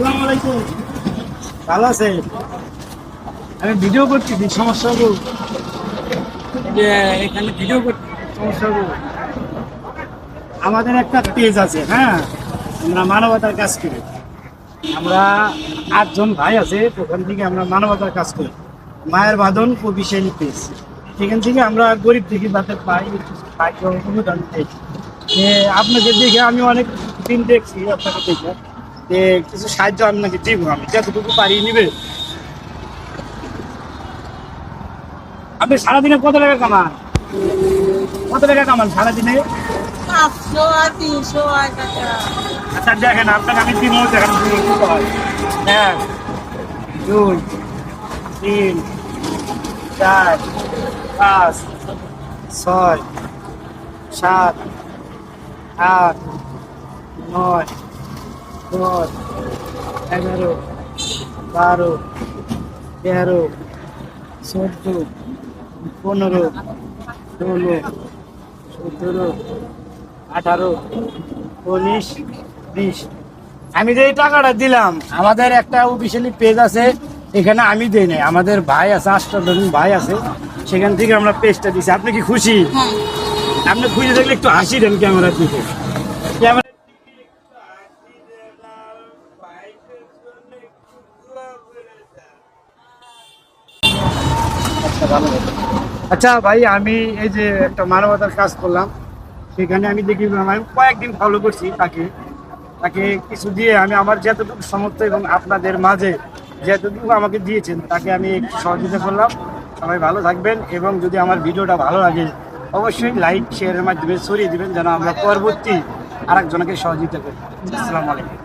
আসসালামু আলাইকুম। ভালো আছে? আমি ভিডিও করতেছি, সমস্যা হবো যে এখানে ভিডিও করতে সমস্যা হবো। আমাদের একটা পেজ আছে, হ্যাঁ, আমরা মানবতার কাজ করি। আমরা 8 জন ভাই আছে, ওখান থেকে আমরা মানবতার কাজ করি। মায়ের বাঁধন কবিশালী পেজ, সেখান থেকে আমরা গরিব থেকে যাতে পাই একটু সাহায্য অনুদান পাই। আপনাকে দেখে আমি অনেক দিন দেখছি আপনাকে দেখে, যে কিছু সাহায্য আপনাকে দিব, আমি যতটুকু পারি নিবে। আপনি সারাদিনে কত টাকা কামান? কত টাকা কামান সারাদিনে? 500 আর 300 আর টাকা। আচ্ছা দেখেন, আপনাকে আমি দিব, দেখেন কত হয়। 1 2 3 4 5 6 7 8 9 10 11 12 13 14 15 16 17 18 19 20। আমি যে এই টাকাটা দিলাম, আমাদের একটা অফিসিয়ালি পেজ আছে, এখানে আমি দিই নাই, আমাদের ভাই আছে, 8জন ভাই আছে, সেখান থেকে আমরা পেজটা দিছি। আপনি কি খুশি? হ্যাঁ। আপনি খুশি থাকলে একটু হাসি দেন ক্যামেরার দিকে। ক্যামেরা আচ্ছা ভাই, আমি এই যে একটা মানবতার কাজ করলাম, সেখানে আমি দেখি আমি কয়েকদিন ফলো করছি তাকে তাকে কিছু দিয়ে আমি আমার যতটুকু সামর্থ্য এবং আপনাদের মাঝে যতটুকু আমাকে দিয়েছেন তাকে আমি একটু সহযোগিতা করলাম। সবাই ভালো থাকবেন, এবং যদি আমার ভিডিওটা ভালো লাগে অবশ্যই লাইক শেয়ারের মাধ্যমে ছড়িয়ে দিবেন, যেন আমরা পরবর্তী আরেকজনকে সহযোগিতা করি। আসসালামু আলাইকুম।